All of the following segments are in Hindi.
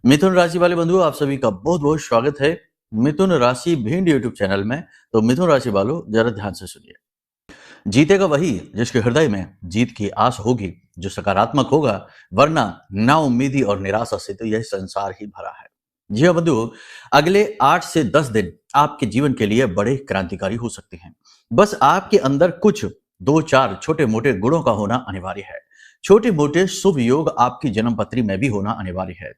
मिथुन राशि वाले बंधुओं, आप सभी का बहुत बहुत स्वागत है मिथुन राशि भिंड यूट्यूब चैनल में। तो मिथुन राशि वालों, जरा ध्यान से सुनिए। जीतेगा वही जिसके हृदय में जीत की आस होगी, जो सकारात्मक होगा, वरना नाउम्मीदी और निराशा से तो यह संसार ही भरा है। जी हाँ बंधुओं, अगले 8 से 10 दिन आपके जीवन के लिए बड़े क्रांतिकारी हो सकते हैं। बस आपके अंदर कुछ 2-4 छोटे मोटे गुणों का होना अनिवार्य है। छोटे मोटे शुभ योग आपकी जन्म पत्री में भी होना अनिवार्य है।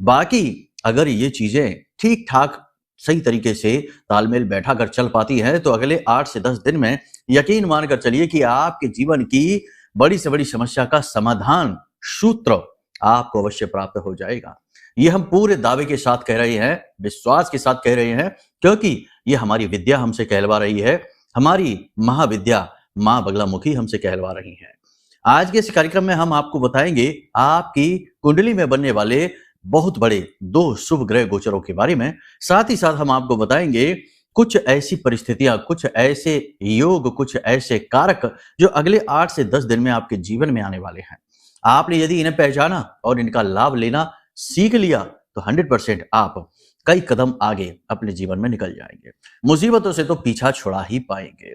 बाकी अगर ये चीजें ठीक ठाक सही तरीके से तालमेल बैठा कर चल पाती है, तो अगले 8 से 10 दिन में यकीन मानकर चलिए कि आपके जीवन की बड़ी से बड़ी समस्या का समाधान सूत्र आपको अवश्य प्राप्त हो जाएगा। ये हम पूरे दावे के साथ कह रहे हैं, विश्वास के साथ कह रहे हैं, क्योंकि ये हमारी विद्या हमसे कहलवा रही है। हमारी महाविद्या मां बगलामुखी हमसे कहलवा रही है। आज के इस कार्यक्रम में हम आपको बताएंगे आपकी कुंडली में बनने वाले बहुत बड़े 2 शुभ ग्रह गोचरों के बारे में। साथ ही साथ हम आपको बताएंगे कुछ ऐसी परिस्थितियां, कुछ ऐसे योग, कुछ ऐसे कारक जो अगले 8 से 10 दिन में आपके जीवन में आने वाले हैं। आपने यदि इन्हें पहचाना और इनका लाभ लेना सीख लिया तो 100% आप कई कदम आगे अपने जीवन में निकल जाएंगे। मुसीबतों से तो पीछा छुड़ा ही पाएंगे।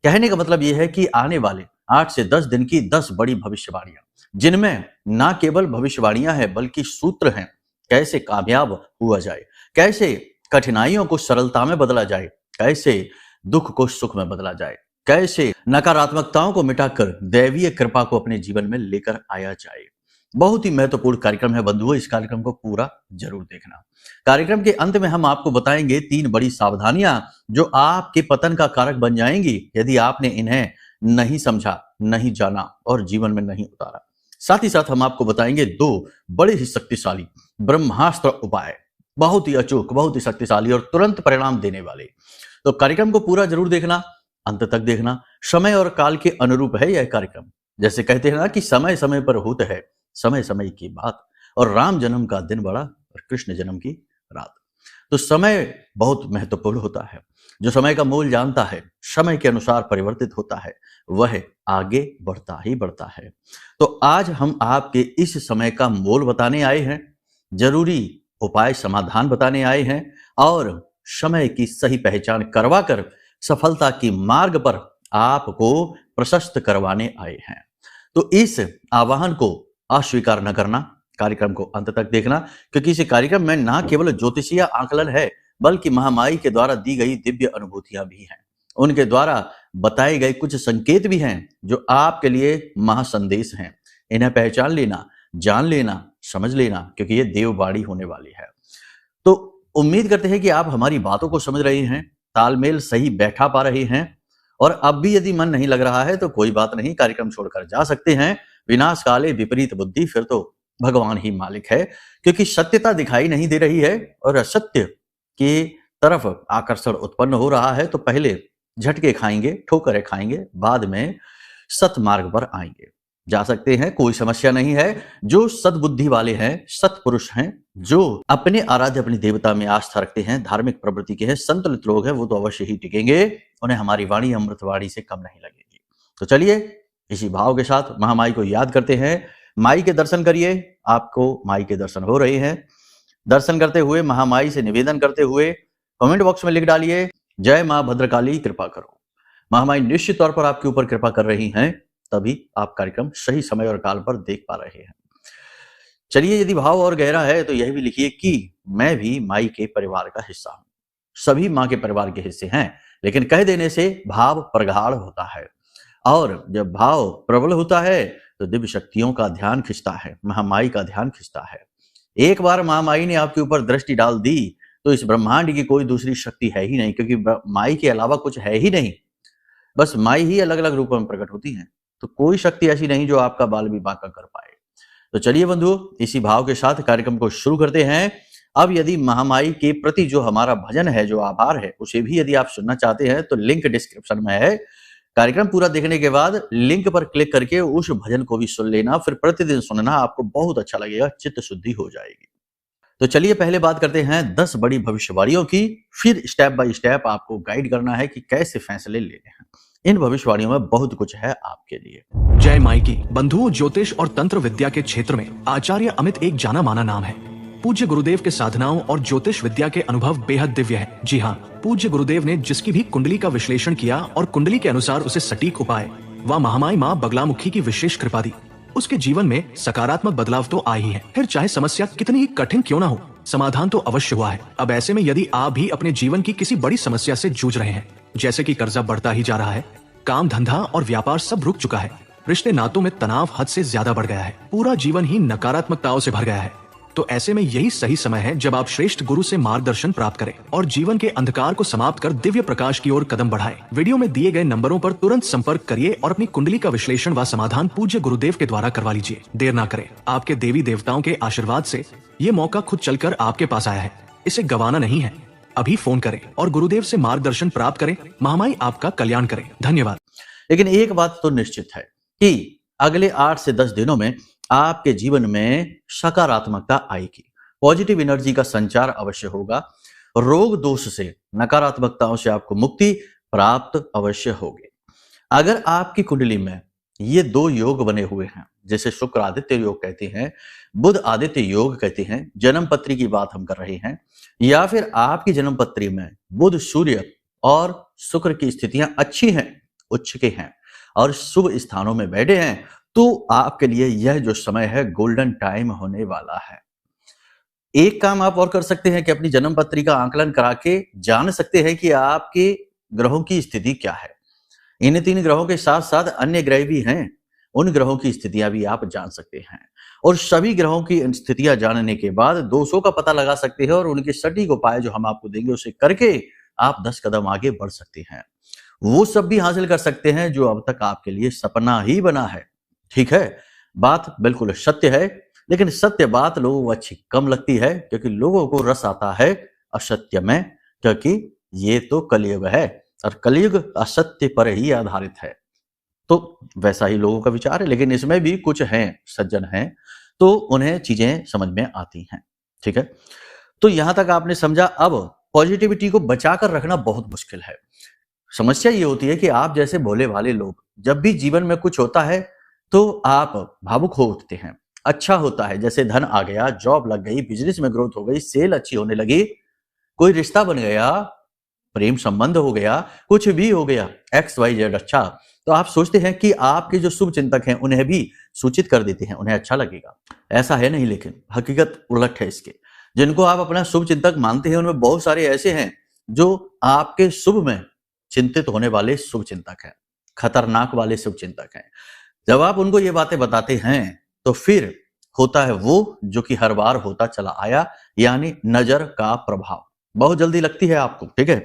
कहने का मतलब यह है कि आने वाले 8 से 10 दिन की 10 बड़ी भविष्यवाणियां, जिनमें ना केवल भविष्यवाणियां हैं बल्कि सूत्र हैं। कैसे कामयाब हुआ जाए, कैसे कठिनाइयों को सरलता में बदला जाए, कैसे दुख को सुख में बदला जाए, कैसे नकारात्मकताओं को मिटाकर दैवीय कृपा को अपने जीवन में लेकर आया जाए। बहुत ही महत्वपूर्ण कार्यक्रम है बंधुओं, इस कार्यक्रम को पूरा जरूर देखना। कार्यक्रम के अंत में हम आपको बताएंगे 3 बड़ी सावधानियां जो आपके पतन का कारक बन जाएंगी यदि आपने इन्हें नहीं समझा, नहीं जाना और जीवन में नहीं उतारा। साथ ही साथ हम आपको बताएंगे 2 बड़े ही शक्तिशाली ब्रह्मास्त्र उपाय, बहुत ही अचूक, बहुत ही शक्तिशाली और तुरंत परिणाम देने वाले। तो कार्यक्रम को पूरा जरूर देखना, अंत तक देखना। समय और काल के अनुरूप है यह कार्यक्रम। जैसे कहते हैं ना कि समय समय पर होता है समय समय की बात, और राम जन्म का दिन बड़ा और कृष्ण जन्म की रात। तो समय बहुत महत्वपूर्ण होता है। जो समय का मूल जानता है, समय के अनुसार परिवर्तित होता है, वह आगे बढ़ता ही बढ़ता है। तो आज हम आपके इस समय का मोल बताने आए हैं, जरूरी उपाय समाधान बताने आए हैं, और समय की सही पहचान करवाकर सफलता की मार्ग पर आपको प्रशस्त करवाने आए हैं। तो इस आह्वान को अस्वीकार न करना, कार्यक्रम को अंत तक देखना, क्योंकि इस कार्यक्रम में ना केवल ज्योतिषीय आकलन है बल्कि महामाई के द्वारा दी गई दिव्य अनुभूतियां भी हैं। उनके द्वारा बताए गए कुछ संकेत भी हैं जो आपके लिए महासंदेश हैं। इन्हें पहचान लेना, जान लेना, समझ लेना, क्योंकि ये देववाणी होने वाली है। तो उम्मीद करते हैं कि आप हमारी बातों को समझ रहे हैं, तालमेल सही बैठा पा रहे हैं। और अब भी यदि मन नहीं लग रहा है तो कोई बात नहीं, कार्यक्रम छोड़कर जा सकते हैं। विनाश काले विपरीत बुद्धि, फिर तो भगवान ही मालिक है, क्योंकि सत्यता दिखाई नहीं दे रही है और असत्य की तरफ आकर्षण उत्पन्न हो रहा है। तो पहले झटके खाएंगे, ठोकरें खाएंगे, बाद में सतमार्ग पर आएंगे। जा सकते हैं, कोई समस्या नहीं है। जो सद्बुद्धि वाले हैं, सत्पुरुष हैं, जो अपने आराध्य अपनी देवता में आस्था रखते हैं, धार्मिक प्रवृत्ति के हैं, संतुलित लोग हैं, वो तो अवश्य ही टिकेंगे। उन्हें हमारी वाणी अमृतवाणी से कम नहीं लगेगी। तो चलिए इसी भाव के साथ महामाई को याद करते हैं। माई के दर्शन करिए, आपको माई के दर्शन हो रहे हैं। दर्शन करते हुए महामाई से निवेदन करते हुए कमेंट बॉक्स में लिख डालिए, जय मां भद्रकाली कृपा करो। महामाई निश्चित तौर पर आपके ऊपर कृपा कर रही हैं, तभी आप कार्यक्रम सही समय और काल पर देख पा रहे हैं। चलिए, यदि भाव और गहरा है तो यह भी लिखिए कि मैं भी माई के परिवार का हिस्सा हूं। सभी मां के परिवार के हिस्से हैं, लेकिन कह देने से भाव प्रगाढ़ होता है, और जब भाव प्रबल होता है तो दिव्य शक्तियों का ध्यान खिंचता है, महामाई का ध्यान खिंचता है। एक बार महामाई ने आपके ऊपर दृष्टि डाल दी तो इस ब्रह्मांड की कोई दूसरी शक्ति है ही नहीं, क्योंकि माई के अलावा कुछ है ही नहीं। बस माई ही अलग अलग रूपों में प्रकट होती हैं, तो कोई शक्ति ऐसी नहीं जो आपका बाल भी बांका कर पाए। तो चलिए बंधुओं, इसी भाव के साथ कार्यक्रम को शुरू करते हैं। अब यदि महामाई के प्रति जो हमारा भजन है, जो आभार है, उसे भी यदि आप सुनना चाहते हैं तो लिंक डिस्क्रिप्शन में है। कार्यक्रम पूरा देखने के बाद लिंक पर क्लिक करके उस भजन को भी सुन लेना, फिर प्रतिदिन सुनना, आपको बहुत अच्छा लगेगा, चित्त शुद्धि हो जाएगी। तो चलिए पहले बात करते हैं 10 बड़ी भविष्यवाणियों की, फिर स्टेप बाय स्टेप आपको गाइड करना है कि कैसे फैसले लेने हैं। इन भविष्यवाणियों में बहुत कुछ है आपके लिए। जय माई की। बंधुओं, ज्योतिष और तंत्र विद्या के क्षेत्र में आचार्य अमित एक जाना माना नाम है। पूज्य गुरुदेव के साधनाओं और ज्योतिष विद्या के अनुभव बेहद दिव्य है। जी हाँ, पूज्य गुरुदेव ने जिसकी भी कुंडली का विश्लेषण किया और कुंडली के अनुसार उसे सटीक उपाय व महामाई माँ बगलामुखी की विशेष कृपा दी, उसके जीवन में सकारात्मक बदलाव तो आ ही है। फिर चाहे समस्या कितनी ही कठिन क्यों ना हो, समाधान तो अवश्य हुआ है। अब ऐसे में यदि आप भी अपने जीवन की किसी बड़ी समस्या से जूझ रहे हैं, जैसे कि कर्जा बढ़ता ही जा रहा है, काम धंधा और व्यापार सब रुक चुका है, रिश्ते नातों में तनाव हद से ज्यादा बढ़ गया है, पूरा जीवन ही नकारात्मकताओं से भर गया है, तो ऐसे में यही सही समय है जब आप श्रेष्ठ गुरु से मार्गदर्शन प्राप्त करें और जीवन के अंधकार को समाप्त कर दिव्य प्रकाश की ओर कदम बढ़ाएं। वीडियो में दिए गए नंबरों पर तुरंत संपर्क करिए और अपनी कुंडली का विश्लेषण व समाधान पूज्य गुरुदेव के द्वारा करवा लीजिए। देर ना करें, आपके देवी देवताओं के आशीर्वाद से ये मौका खुद चलकर आपके पास आया है, इसे गंवाना नहीं है। अभी फोन करें और गुरुदेव से मार्गदर्शन प्राप्त करें। महामाई आपका कल्याण करें। धन्यवाद। लेकिन एक बात तो निश्चित है कि अगले 8 से 10 दिनों में आपके जीवन में सकारात्मकता आएगी, पॉजिटिव एनर्जी का संचार अवश्य होगा, रोग दोष से, नकारात्मकताओं से आपको मुक्ति प्राप्त अवश्य होगी। अगर आपकी कुंडली में ये 2 योग बने हुए हैं, जैसे शुक्र आदित्य योग कहते हैं, बुध आदित्य योग कहते हैं, जन्म पत्री की बात हम कर रहे हैं, या फिर आपकी जन्म पत्री में बुध, सूर्य और शुक्र की स्थितियां अच्छी हैं, उच्च के हैं और शुभ स्थानों में बैठे हैं, तो आपके लिए यह जो समय है गोल्डन टाइम होने वाला है। एक काम आप और कर सकते हैं कि अपनी जन्म पत्री का आकलन करा के जान सकते हैं कि आपके ग्रहों की स्थिति क्या है। इन 3 ग्रहों के साथ साथ अन्य ग्रह भी हैं, उन ग्रहों की स्थितियां भी आप जान सकते हैं और सभी ग्रहों की स्थितियां जानने के बाद दोषों का पता लगा सकते हैं और उनके सटीक उपाय जो हम आपको देंगे उसे करके आप 10 कदम आगे बढ़ सकते हैं। वो सब भी हासिल कर सकते हैं जो अब तक आपके लिए सपना ही बना है। ठीक है, बात बिल्कुल सत्य है, लेकिन सत्य बात लोगों को अच्छी कम लगती है क्योंकि लोगों को रस आता है असत्य में, क्योंकि ये तो कलयुग है और कलयुग असत्य पर ही आधारित है। तो वैसा ही लोगों का विचार है, लेकिन इसमें भी कुछ हैं, सज्जन हैं, तो उन्हें चीजें समझ में आती हैं। ठीक है, तो यहां तक आपने समझा। अब पॉजिटिविटी को बचाकर रखना बहुत मुश्किल है। समस्या ये होती है कि आप जैसे भोले भाले लोग जब भी जीवन में कुछ होता है तो आप भावुक हो उठते हैं। अच्छा होता है, जैसे धन आ गया, जॉब लग गई, बिजनेस में ग्रोथ हो गई, सेल अच्छी होने लगी, कोई रिश्ता बन गया, प्रेम संबंध हो गया, कुछ भी हो गया, XYZ अच्छा, तो आप सोचते हैं कि आपके जो शुभ चिंतक हैं उन्हें भी सूचित कर देते हैं, उन्हें अच्छा लगेगा। ऐसा है नहीं, लेकिन हकीकत उलट है इसके। जिनको आप अपना शुभ चिंतक मानते हैं उनमें बहुत सारे ऐसे हैं जो आपके शुभ में चिंतित होने वाले शुभ चिंतक हैं, खतरनाक वाले शुभ चिंतक हैं। जब आप उनको ये बातें बताते हैं तो फिर होता है वो जो कि हर बार होता चला आया, यानी नजर का प्रभाव। बहुत जल्दी लगती है आपको, ठीक है,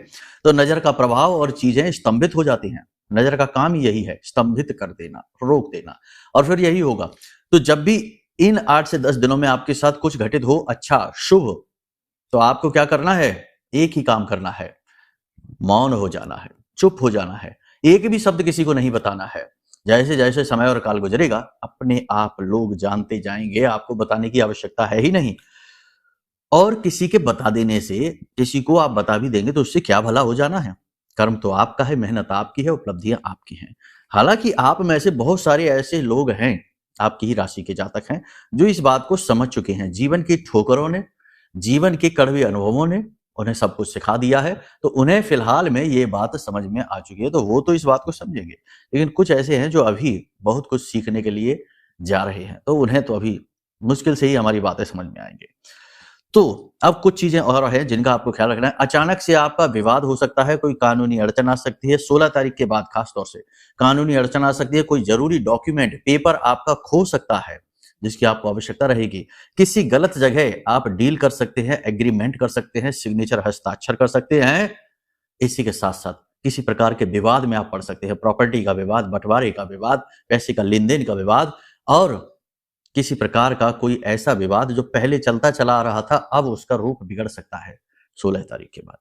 तो नजर का प्रभाव और चीजें स्तंभित हो जाती हैं। नजर का काम यही है, स्तंभित कर देना, रोक देना, और फिर यही होगा। तो जब भी इन 8 से 10 दिनों में आपके साथ कुछ घटित हो अच्छा शुभ, तो आपको क्या करना है? एक ही काम करना है, मौन हो जाना है, चुप हो जाना है, एक भी शब्द किसी को नहीं बताना है। जैसे जैसे समय और काल गुजरेगा अपने आप लोग जानते जाएंगे, आपको बताने की आवश्यकता है ही नहीं। और किसी के बता देने से, किसी को आप बता भी देंगे तो उससे क्या भला हो जाना है? कर्म तो आपका है, मेहनत आपकी है, उपलब्धियां आपकी हैं। हालांकि आप में से बहुत सारे ऐसे लोग हैं, आपकी ही राशि के जातक हैं, जो इस बात को समझ चुके हैं। जीवन की ठोकरों ने, जीवन के कड़वे अनुभवों ने उन्हें सब कुछ सिखा दिया है, तो उन्हें फिलहाल में ये बात समझ में आ चुकी है, तो वो तो इस बात को समझेंगे। लेकिन कुछ ऐसे हैं जो अभी बहुत कुछ सीखने के लिए जा रहे हैं, तो उन्हें तो अभी मुश्किल से ही हमारी बातें समझ में आएंगे। तो अब कुछ चीजें और हैं जिनका आपको ख्याल रखना है। अचानक से आपका विवाद हो सकता है, कोई कानूनी अड़चन आ सकती है 16 तारीख के बाद, खास तौर से कानूनी अड़चन आ सकती है। कोई जरूरी डॉक्यूमेंट, पेपर आपका खो सकता है जिसकी आपको आवश्यकता रहेगी। किसी गलत जगह आप डील कर सकते हैं, एग्रीमेंट कर सकते हैं, सिग्नेचर हस्ताक्षर कर सकते हैं। इसी के साथ साथ किसी प्रकार के विवाद में आप पड़ सकते हैं, प्रॉपर्टी का विवाद, बंटवारे का विवाद, पैसे का लेन देन का विवाद, और किसी प्रकार का कोई ऐसा विवाद जो पहले चलता चला आ रहा था अब उसका रूप बिगड़ सकता है 16 तारीख के बाद।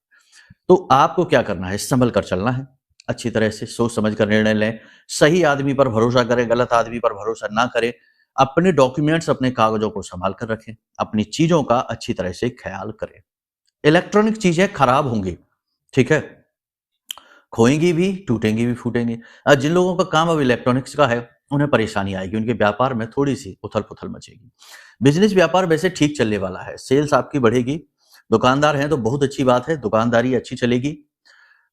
तो आपको क्या करना है? संभल कर चलना है, अच्छी तरह से सोच समझ कर निर्णय लें, सही आदमी पर भरोसा करें, गलत आदमी पर भरोसा ना करें। अपने डॉक्यूमेंट्स, अपने कागजों को संभाल कर रखें, अपनी चीजों का अच्छी तरह से ख्याल करें। इलेक्ट्रॉनिक चीजें खराब होंगी, ठीक है, खोएंगी भी, टूटेंगी भी, फूटेंगी। जिन लोगों का काम अब इलेक्ट्रॉनिक्स का है, उन्हें परेशानी आएगी, उनके व्यापार में थोड़ी सी उथल पुथल मचेगी। बिजनेस व्यापार वैसे ठीक चलने वाला है, सेल्स आपकी बढ़ेगी। दुकानदार हैं तो बहुत अच्छी बात है, दुकानदारी अच्छी चलेगी।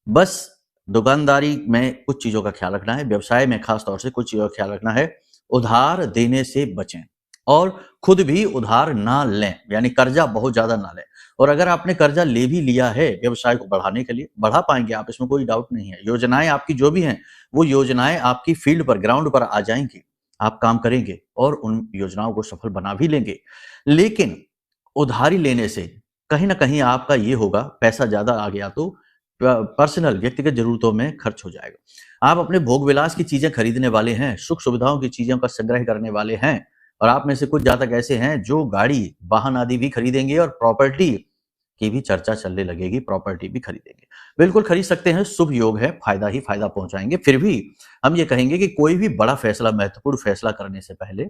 बस दुकानदारी में कुछ चीजों का ख्याल रखना है, व्यवसाय में खास तौर से कुछ चीजों का ख्याल रखना है। उधार देने से बचें और खुद भी उधार ना लें, यानी कर्जा बहुत ज्यादा ना लें। और अगर आपने कर्जा ले भी लिया है व्यवसाय को बढ़ाने के लिए, बढ़ा पाएंगे आप, इसमें कोई डाउट नहीं है। योजनाएं आपकी जो भी हैं, वो योजनाएं आपकी फील्ड पर, ग्राउंड पर आ जाएंगी, आप काम करेंगे और उन योजनाओं को सफल बना भी लेंगे। लेकिन उधारी लेने से कहीं ना कहीं आपका ये होगा, पैसा ज्यादा आ गया तो पर्सनल व्यक्तिगत जरूरतों में खर्च हो जाएगा। आप अपने भोग विलास की चीजें खरीदने वाले हैं, सुख सुविधाओं की चीजों का संग्रह करने वाले हैं, और आप में से कुछ जातक ऐसे हैं जो गाड़ी वाहन आदि भी खरीदेंगे और प्रॉपर्टी की भी चर्चा चलने लगेगी, प्रॉपर्टी भी खरीदेंगे। बिल्कुल खरीद सकते हैं, शुभ योग है, फायदा ही फायदा पहुंचाएंगे। फिर भी हम ये कहेंगे कि कोई भी बड़ा फैसला, महत्वपूर्ण फैसला करने से पहले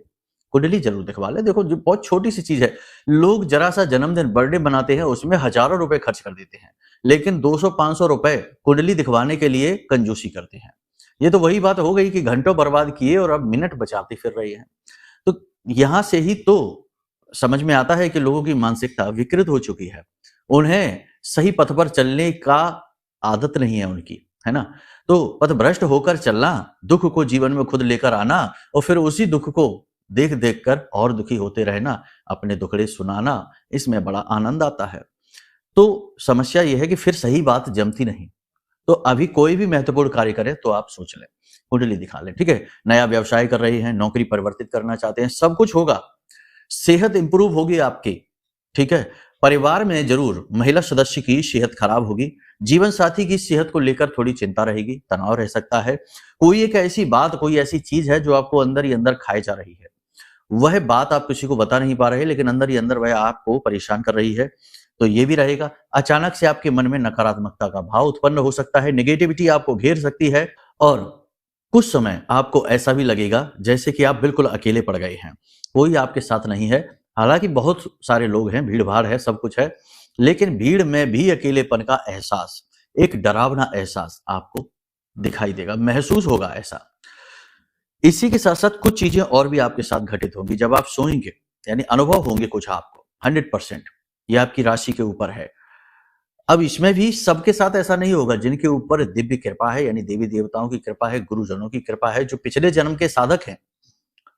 कुंडली जरूर दिखवा ले। देखो, जो बहुत छोटी सी चीज है, लोग जरा सा जन्मदिन, बर्थडे बनाते हैं, उसमें हजारों रुपए खर्च कर देते हैं, लेकिन 200-500 रुपए कुंडली दिखवाने के लिए कंजूसी करते हैं। ये तो वही बात हो गई कि घंटों बर्बाद किए और अब मिनट बचाते फिर रहे हैं। तो यहां से ही तो समझ में आता है कि लोगों की मानसिकता विकृत हो चुकी है, उन्हें सही पथ पर चलने का आदत नहीं है उनकी, है ना। तो पथभ्रष्ट होकर चलना, दुख को जीवन में खुद लेकर आना और फिर उसी दुख को देख देख कर और दुखी होते रहना, अपने दुखड़े सुनाना, इसमें बड़ा आनंद आता है। तो समस्या यह है कि फिर सही बात जमती नहीं। तो अभी कोई भी महत्वपूर्ण कार्य करें तो आप सोच लें, कुंडली दिखा लें, ठीक है। नया व्यवसाय कर रहे हैं, नौकरी परिवर्तित करना चाहते हैं, सब कुछ होगा। सेहत इंप्रूव होगी आपकी, ठीक है। परिवार में जरूर महिला सदस्य की सेहत खराब होगी, जीवन साथी की सेहत को लेकर थोड़ी चिंता रहेगी, तनाव रह सकता है। कोई एक ऐसी बात, कोई ऐसी चीज है जो आपको अंदर ही अंदर खाए जा रही है, वह बात आप किसी को बता नहीं पा रहे, लेकिन अंदर ही अंदर वह आपको परेशान कर रही है। तो ये भी रहेगा। अचानक से आपके मन में नकारात्मकता का भाव उत्पन्न हो सकता है, नेगेटिविटी आपको घेर सकती है, और कुछ समय आपको ऐसा भी लगेगा जैसे कि आप बिल्कुल अकेले पड़ गए हैं, कोई आपके साथ नहीं है। हालांकि बहुत सारे लोग हैं, भीड़ भाड़ है, सब कुछ है, लेकिन भीड़ में भी अकेलेपन का एहसास, एक डरावना एहसास आपको दिखाई देगा, महसूस होगा ऐसा। इसी के साथ साथ कुछ चीजें और भी आपके साथ घटित होंगी जब आप सोएंगे, यानी अनुभव होंगे कुछ आपको 100%। ये आपकी राशि के ऊपर है। अब इसमें भी सबके साथ ऐसा नहीं होगा, जिनके ऊपर दिव्य कृपा है, यानी देवी देवताओं की कृपा है, गुरुजनों की कृपा है, जो पिछले जन्म के साधक हैं,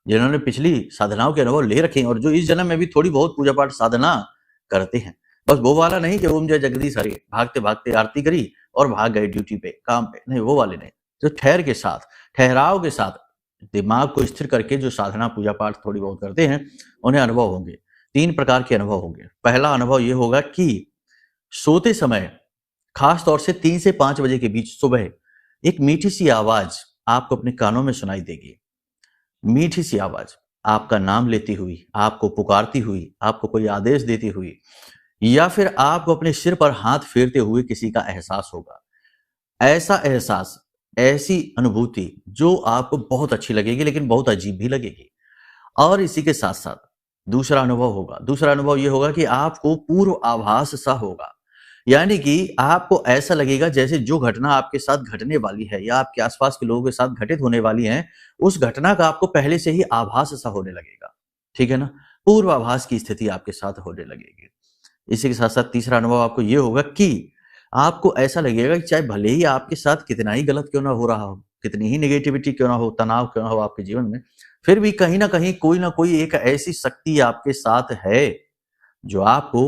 जिन्होंने पिछली साधनाओं के अनुभव ले रखे हैं और जो इस जन्म में भी थोड़ी बहुत पूजा पाठ साधना करते हैं। बस वो वाला नहीं कि ओम जय जगदीश हरि, भागते भागते आरती करी और भाग गए ड्यूटी पे, काम पे, नहीं, वो वाले नहीं। जो ठहर के साथ, ठहराव के साथ, दिमाग को स्थिर करके जो साधना पूजा पाठ थोड़ी बहुत करते हैं, उन्हें अनुभव होंगे। 3 प्रकार के अनुभव होंगे। पहला अनुभव ये होगा कि सोते समय, खास तौर से 3 से 5 बजे के बीच सुबह, एक मीठी सी आवाज आपको अपने कानों में सुनाई देगी। मीठी सी आवाज आपका नाम लेती हुई, आपको पुकारती हुई, आपको कोई आदेश देती हुई, या फिर आपको अपने सिर पर हाथ फेरते हुए किसी का एहसास होगा। ऐसा एहसास, ऐसी अनुभूति जो आपको बहुत अच्छी लगेगी, लेकिन बहुत अजीब भी लगेगी। और इसी के साथ साथ दूसरा अनुभव होगा। दूसरा अनुभव यह होगा कि आपको पूर्व आभास सा होगा, यानी कि आपको ऐसा लगेगा जैसे जो घटना आपके साथ घटने वाली है या आपके आसपास के लोगों के साथ घटित होने वाली है, उस घटना का आपको पहले से ही आभास सा होने लगेगा, ठीक है ना। पूर्वाभास की स्थिति आपके साथ होने लगेगी। इसी के साथ साथ तीसरा अनुभव आपको यह होगा कि आपको ऐसा लगेगा कि चाहे भले ही आपके साथ कितना ही गलत क्यों ना हो रहा हो, कितनी ही नेगेटिविटी क्यों ना हो, तनाव क्यों ना हो आपके जीवन में, फिर भी कहीं ना कोई एक ऐसी शक्ति आपके साथ है जो आपको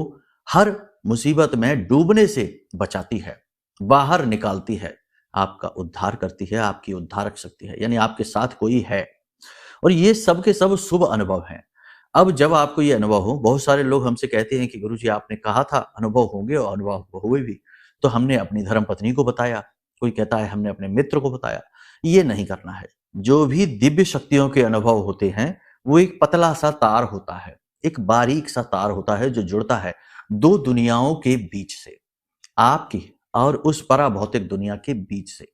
हर मुसीबत में डूबने से बचाती है, बाहर निकालती है, आपका उद्धार करती है, आपकी उद्धारक शक्ति है, यानी आपके साथ कोई है। और ये सब के सब शुभ अनुभव हैं। अब जब आपको ये अनुभव हो, बहुत सारे लोग हमसे कहते हैं कि गुरुजी आपने कहा था अनुभव होंगे, और अनुभव हुए भी, तो हमने अपनी धर्म पत्नी को बताया, कोई कहता है हमने अपने मित्र को बताया। ये नहीं करना है। जो भी दिव्य शक्तियों के अनुभव होते हैं, वो एक पतला सा तार होता है, एक बारीक सा तार होता है जो जुड़ता है 2 दुनियाओं के बीच से, आपकी और उस पराभौतिक दुनिया के बीच से।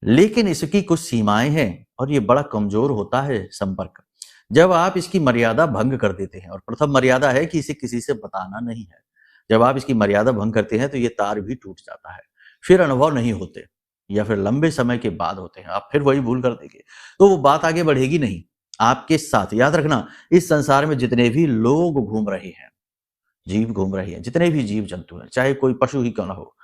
लेकिन इसकी कुछ सीमाएं हैं और ये बड़ा कमजोर होता है संपर्क, जब आप इसकी मर्यादा भंग कर देते हैं। और प्रथम मर्यादा है कि इसे किसी से बताना नहीं है। जब आप इसकी मर्यादा भंग करते हैं तो ये तार भी टूट जाता है, फिर अनुभव नहीं होते। या फिर लंबे समय के बाद होते हैं, आप फिर वही भूल कर देंगे, तो वो बात आगे बढ़ेगी नहीं आपके साथ। याद रखना, इस संसार में जितने भी लोग घूम रहे हैं, जीव घूम रही है, जितने भी जीव जंतु हैं, चाहे कोई पशु ही क्यों ना हो,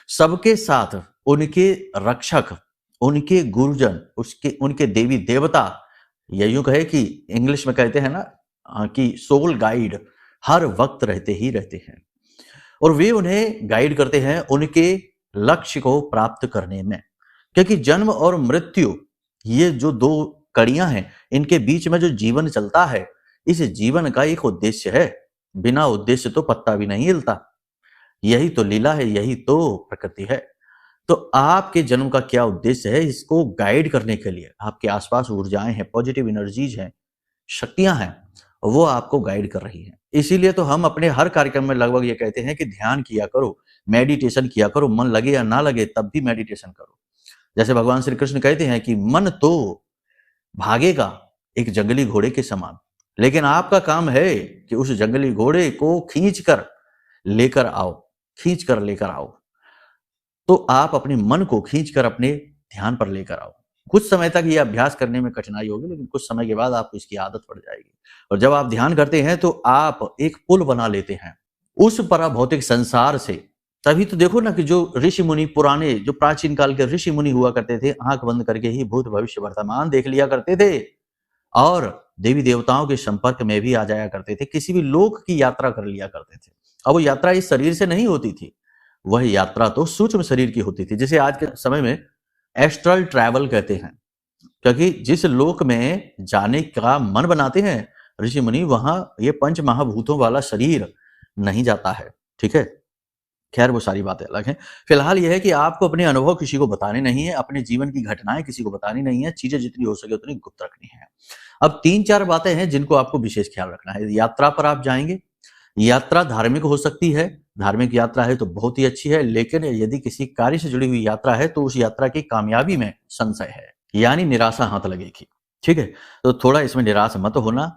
सबके साथ उनके रक्षक, उनके गुरुजन, उसके उनके देवी देवता, या यूं कहे कि इंग्लिश में कहते हैं ना कि सोल गाइड, हर वक्त रहते ही रहते हैं, और वे उन्हें गाइड करते हैं उनके लक्ष्य को प्राप्त करने में। क्योंकि जन्म और मृत्यु, ये जो दो कड़ियां हैं, इनके बीच में जो जीवन चलता है, इस जीवन का एक उद्देश्य है। बिना उद्देश्य तो पत्ता भी नहीं हिलता। यही तो लीला है, यही तो प्रकृति है। तो आपके जन्म का क्या उद्देश्य है, इसको गाइड करने के लिए आपके आसपास ऊर्जाएं हैं, पॉजिटिव एनर्जीज हैं, शक्तियां हैं, वो आपको गाइड कर रही हैं। इसीलिए तो हम अपने हर कार्यक्रम में लगभग ये कहते हैं कि ध्यान किया करो, मेडिटेशन किया करो, मन लगे या ना लगे तब भी मेडिटेशन करो। जैसे भगवान श्री कृष्ण कहते हैं कि मन तो भागेगा एक जंगली घोड़े के समान, लेकिन आपका काम है कि उस जंगली घोड़े को खींच कर लेकर आओ। तो आप अपने मन को खींचकर अपने ध्यान पर लेकर आओ। कुछ समय तक ये अभ्यास करने में कठिनाई होगी, लेकिन कुछ समय के बाद आपको इसकी आदत पड़ जाएगी। और जब आप ध्यान करते हैं तो आप एक पुल बना लेते हैं उस पराभौतिक संसार से। तभी तो देखो ना कि जो ऋषि मुनि, पुराने जो प्राचीन काल के ऋषि मुनि हुआ करते थे, आंख बंद करके ही भूत भविष्य वर्तमान देख लिया करते थे, और देवी देवताओं के संपर्क में भी आ जाया करते थे, किसी भी लोक की यात्रा कर लिया करते थे। अब वो यात्रा इस शरीर से नहीं होती थी, वह यात्रा तो सूक्ष्म शरीर की होती थी, जिसे आज के समय में एस्ट्रल ट्रैवल कहते हैं। क्योंकि जिस लोक में जाने का मन बनाते हैं ऋषि मुनि, वहां ये पंच महाभूतों वाला शरीर नहीं जाता है। ठीक है, खैर वो सारी बातें अलग हैं। फिलहाल यह है कि आपको अपने अनुभव किसी को बताने नहीं है, अपने जीवन की घटनाएं किसी को बतानी नहीं है, चीजें जितनी हो सके उतनी गुप्त रखनी है। अब 3-4 बातें हैं जिनको आपको विशेष ख्याल रखना है। यात्रा पर आप जाएंगे, यात्रा धार्मिक हो सकती है, धार्मिक यात्रा है तो बहुत ही अच्छी है, लेकिन यदि किसी कार्य से जुड़ी हुई यात्रा है तो उस यात्रा की कामयाबी में संशय है, यानी निराशा हाथ लगेगी। ठीक है, तो थोड़ा इसमें निराश मत होना।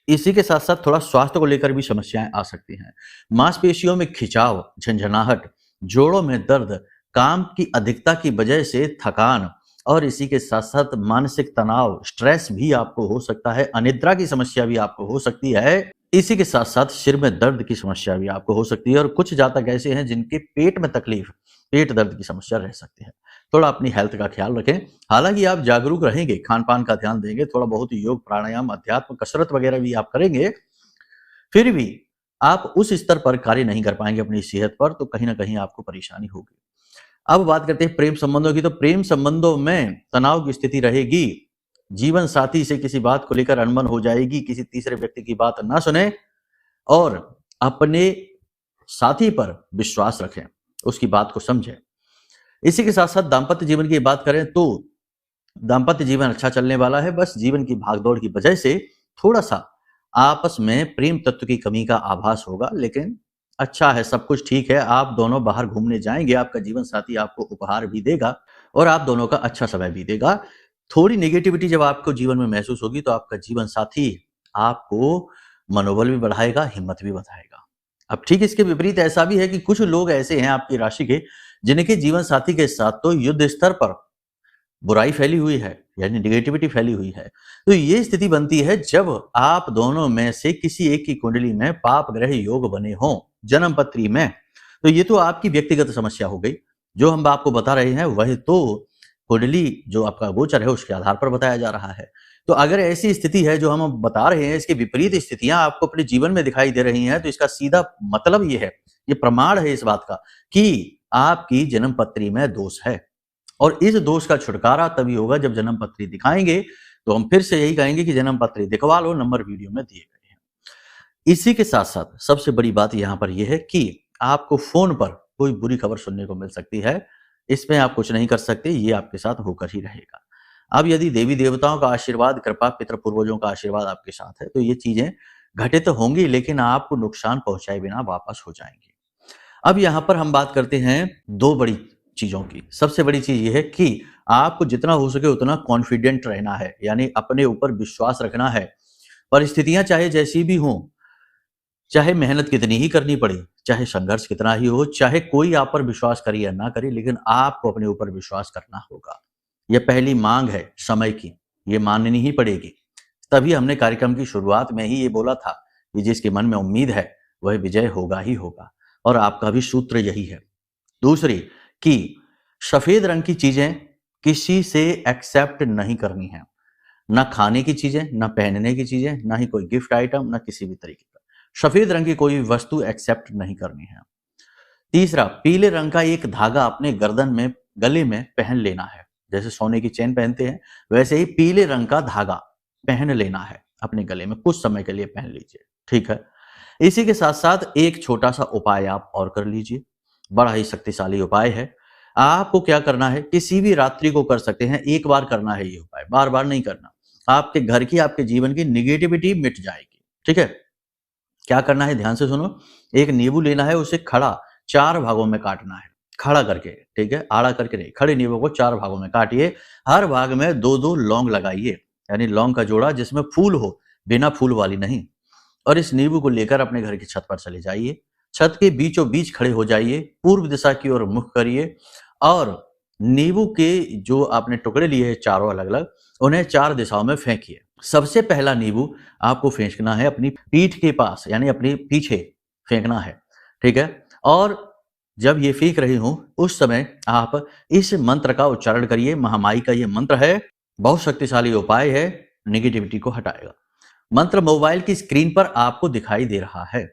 इसी के साथ साथ थोड़ा स्वास्थ्य को लेकर भी समस्याएं आ सकती हैं। मांसपेशियों में खिंचाव, झंझनाहट, जोड़ों में दर्द, काम की अधिकता की वजह से थकान, और इसी के साथ साथ मानसिक तनाव, स्ट्रेस भी आपको हो सकता है, अनिद्रा की समस्या भी आपको हो सकती है। इसी के साथ साथ सिर में दर्द की समस्या भी आपको हो सकती है, और कुछ जातक ऐसे हैं जिनके पेट में तकलीफ, पेट दर्द की समस्या रह सकती है। थोड़ा अपनी हेल्थ का ख्याल रखें। हालांकि आप जागरूक रहेंगे, खान पान का ध्यान देंगे, थोड़ा बहुत योग, प्राणायाम, अध्यात्म, कसरत वगैरह भी आप करेंगे, फिर भी आप उस स्तर पर कार्य नहीं कर पाएंगे अपनी सेहत पर, तो कहीं ना कहीं आपको परेशानी होगी। अब बात करते हैं प्रेम संबंधों की। तो प्रेम संबंधों में तनाव की स्थिति रहेगी, जीवन साथी से किसी बात को लेकर अनबन हो जाएगी, किसी तीसरे व्यक्ति की बात ना सुने और अपने साथी पर विश्वास रखें, उसकी बात को समझें। इसी के साथ साथ दाम्पत्य जीवन की बात करें तो दाम्पत्य जीवन अच्छा चलने वाला है, बस जीवन की भागदौड़ की वजह से थोड़ा सा आपस में प्रेम तत्व की कमी का आभास होगा, लेकिन अच्छा है, सब कुछ ठीक है। आप दोनों बाहर घूमने जाएंगे, आपका जीवन साथी आपको उपहार भी देगा और आप दोनों का अच्छा समय भी देगा। थोड़ी नेगेटिविटी जब आपको जीवन में महसूस होगी तो आपका जीवन साथी आपको मनोबल भी बढ़ाएगा, हिम्मत भी बढ़ाएगा। अब ठीक इसके विपरीत ऐसा भी है कि कुछ लोग ऐसे हैं आपकी राशि के, जिनके जीवन साथी के साथ तो युद्ध स्तर पर बुराई फैली हुई है, यानी नेगेटिविटी फैली हुई है। तो ये स्थिति बनती है जब आप दोनों में से किसी एक की कुंडली में पाप ग्रह योग बने हों जन्म पत्री में। तो ये तो आपकी व्यक्तिगत समस्या हो गई। जो हम आपको बता रहे हैं वह तो कुंडली जो आपका गोचर है उसके आधार पर बताया जा रहा है। तो अगर ऐसी स्थिति है जो हम बता रहे हैं, इसके विपरीत स्थितियां आपको अपने जीवन में दिखाई दे रही हैं, तो इसका सीधा मतलब ये है, ये प्रमाण है इस बात का कि आपकी जन्म पत्री में दोष है। और इस दोष का छुटकारा तभी होगा जब जन्म पत्री दिखाएंगे। तो हम फिर से यही कहेंगे कि जन्म पत्री दिखवा लो, नंबर वीडियो में दिए गए हैं। इसी के साथ साथ सबसे बड़ी बात यहां पर यह है कि आपको फोन पर कोई बुरी खबर सुनने को मिल सकती है, इसमें आप कुछ नहीं कर सकते, ये आपके साथ होकर ही रहेगा। अब यदि देवी देवताओं का आशीर्वाद, कृपा, पितृ पूर्वजों का आशीर्वाद आपके साथ है तो ये चीजें घटित होंगी, लेकिन आपको नुकसान पहुंचाए बिना वापस हो जाएंगी। अब यहां पर हम बात करते हैं दो बड़ी चीजों की। सबसे बड़ी चीज यह है कि आपको जितना हो सके उतना कॉन्फिडेंट रहना है, यानी अपने ऊपर विश्वास रखना है। परिस्थितियां चाहे जैसी भी हों, चाहे मेहनत कितनी ही करनी पड़े, चाहे संघर्ष कितना ही हो, चाहे कोई आप पर विश्वास करे या ना करे, लेकिन आपको अपने ऊपर विश्वास करना होगा। यह पहली मांग है समय की, ये माननी ही पड़ेगी। तभी हमने कार्यक्रम की शुरुआत में ही ये बोला था कि जिसके मन में उम्मीद है वह विजय होगा ही होगा, और आपका भी सूत्र यही है। दूसरी कि सफेद रंग की चीजें किसी से एक्सेप्ट नहीं करनी है, ना खाने की चीजें, ना पहनने की चीजें, ना ही कोई गिफ्ट आइटम, ना किसी भी तरीके का सफेद रंग की कोई वस्तु एक्सेप्ट नहीं करनी है। तीसरा, पीले रंग का एक धागा अपने गर्दन में, गले में पहन लेना है। जैसे सोने की चेन पहनते हैं वैसे ही पीले रंग का धागा पहन लेना है अपने गले में, कुछ समय के लिए पहन लीजिए, ठीक है। इसी के साथ साथ एक छोटा सा उपाय आप और कर लीजिए, बड़ा ही शक्तिशाली उपाय है। आपको क्या करना है, किसी भी रात्रि को कर सकते हैं, एक बार करना है ये उपाय, बार बार नहीं करना। आपके घर की, आपके जीवन की निगेटिविटी मिट जाएगी, ठीक है। क्या करना है, ध्यान से सुनो। एक नींबू लेना है, उसे खड़ा 4 भागों में काटना है, खड़ा करके, ठीक है, आड़ा करके नहीं, खड़े नींबू को 4 भागों में काटिए। हर भाग में 2-2 लौंग लगाइए, यानी लौंग का जोड़ा जिसमें फूल हो, बिना फूल वाली नहीं। और इस नींबू को लेकर अपने घर की छत पर चले जाइए। छत के बीचों बीच खड़े हो जाइए, पूर्व दिशा की ओर मुख करिए और नींबू के जो आपने टुकड़े लिए हैं चारों अलग अलग, उन्हें 4 दिशाओं में फेंकिए। सबसे पहला नींबू आपको फेंकना है अपनी पीठ के पास, यानी अपने पीछे फेंकना है, ठीक है। और जब ये फेंक रही हूं उस समय आप इस मंत्र का उच्चारण करिए। महामाई का ये मंत्र है, बहुत शक्तिशाली उपाय है, नेगेटिविटी को हटाएगा। मंत्र मोबाइल की स्क्रीन पर आपको दिखाई दे रहा है।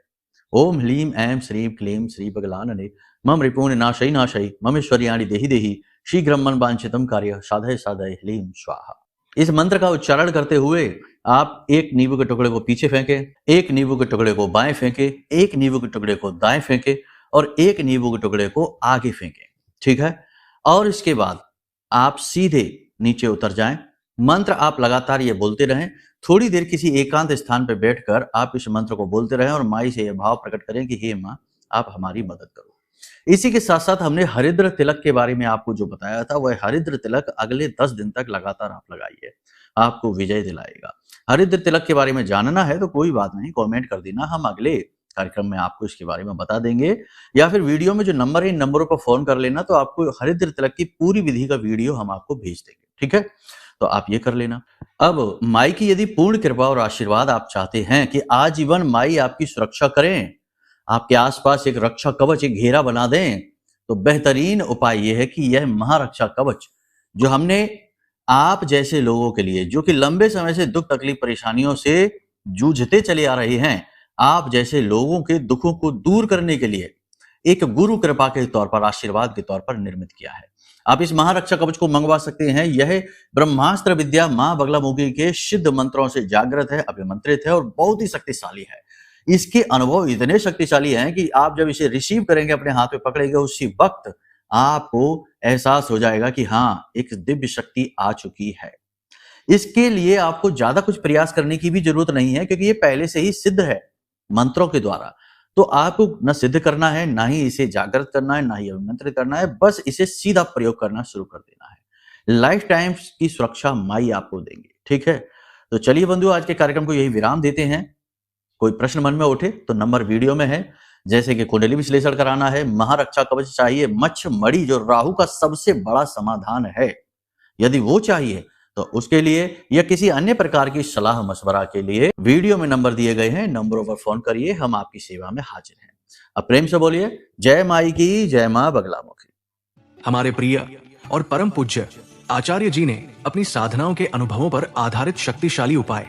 ओम ह्लीम ऐं श्रीं क्लीं श्री बगलानने मम रिपूर्ण नाशई नाशई ममेश्वर्याणि देहि देहि शीघ्रम मन वांछितम कार्य साधय साधय ह्लीं स्वाहा। इस मंत्र का उच्चारण करते हुए आप एक नींबू के टुकड़े को पीछे फेंके, एक नींबू के टुकड़े को बाएं फेंके, एक नींबू के टुकड़े को दाएं फेंके और एक नींबू के टुकड़े को आगे फेंके, ठीक है। और इसके बाद आप सीधे नीचे उतर जाएं। मंत्र आप लगातार ये बोलते रहें। थोड़ी देर किसी एकांत स्थान पर बैठकर आप इस मंत्र को बोलते रहें और माई से यह भाव प्रकट करें कि हे माँ, आप हमारी मदद करो। इसी के साथ साथ हमने हरिद्र तिलक के बारे में आपको जो बताया था, वह हरिद्र तिलक अगले 10 दिन तक लगातार आप लगाइए, आपको विजय दिलाएगा। हरिद्र तिलक के बारे में जानना है तो कोई बात नहीं, कमेंट कर देना, हम अगले कार्यक्रम में आपको इसके बारे में बता देंगे, या फिर वीडियो में जो नंबर है इन नंबरों पर फोन कर लेना, तो आपको हरिद्र तिलक की पूरी विधि का वीडियो हम आपको भेज देंगे, ठीक है। तो आप ये कर लेना। अब माई की यदि पूर्ण कृपा और आशीर्वाद आप चाहते हैं कि आजीवन माई आपकी सुरक्षा करें, आपके आसपास एक रक्षा कवच, एक घेरा बना दें, तो बेहतरीन उपाय यह है कि यह महारक्षा कवच जो हमने आप जैसे लोगों के लिए, जो कि लंबे समय से दुख तकलीफ परेशानियों से जूझते चले आ रहे हैं, आप जैसे लोगों के दुखों को दूर करने के लिए एक गुरु कृपा के तौर पर, आशीर्वाद के तौर पर निर्मित किया है। आप इस महारक्षा कवच को मंगवा सकते हैं। यह ब्रह्मास्त्र विद्या मां बगलामुखी के सिद्ध मंत्रों से जागृत है, अभिमंत्रित है और बहुत ही शक्तिशाली है। इसके अनुभव इतने शक्तिशाली हैं कि आप जब इसे रिसीव करेंगे, अपने हाथ में पकड़ेंगे, उसी वक्त आपको एहसास हो जाएगा कि हाँ, एक दिव्य शक्ति आ चुकी है। इसके लिए आपको ज्यादा कुछ प्रयास करने की भी जरूरत नहीं है, क्योंकि ये पहले से ही सिद्ध है मंत्रों के द्वारा। तो आपको न सिद्ध करना है, ना ही इसे जागृत करना है, ना ही अभिमंत्रित करना है, बस इसे सीधा प्रयोग करना शुरू कर देना है। लाइफ टाइम की सुरक्षा माई आपको देंगे, ठीक है। तो चलिए बंधु, आज के कार्यक्रम को यही विराम देते हैं। कोई प्रश्न मन में उठे तो नंबर वीडियो में है, जैसे कि कुंडली विश्लेषण कराना है, महारक्षा कवच चाहिए, मच्छ मणि जो राहु का सबसे बड़ा समाधान है, यदि वो चाहिए तो उसके लिए, या किसी अन्य प्रकार की सलाह मशवरा के लिए वीडियो में नंबर दिए गए हैं, नंबरों पर फोन करिए, हम आपकी सेवा में हाजिर हैं। अब प्रेम से बोलिए जय माई की, जय मां बगलामुखी। हमारे प्रिय और परम पूज्य आचार्य जी ने अपनी साधनाओं के अनुभवों पर आधारित शक्तिशाली उपाय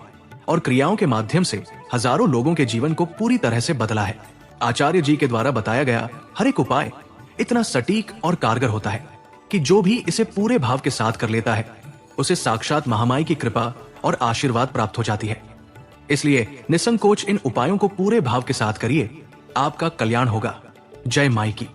और क्रियाओं के माध्यम से हजारों लोगों के जीवन को पूरी तरह से बदला है। आचार्य जी के द्वारा बताया गया हर एक उपाय इतना सटीक और कारगर होता है कि जो भी इसे पूरे भाव के साथ कर लेता है, उसे साक्षात महामाई की कृपा और आशीर्वाद प्राप्त हो जाती है। इसलिए निसंकोच इन उपायों को पूरे भाव के साथ करिए, आपका कल्याण होगा। जय माई की।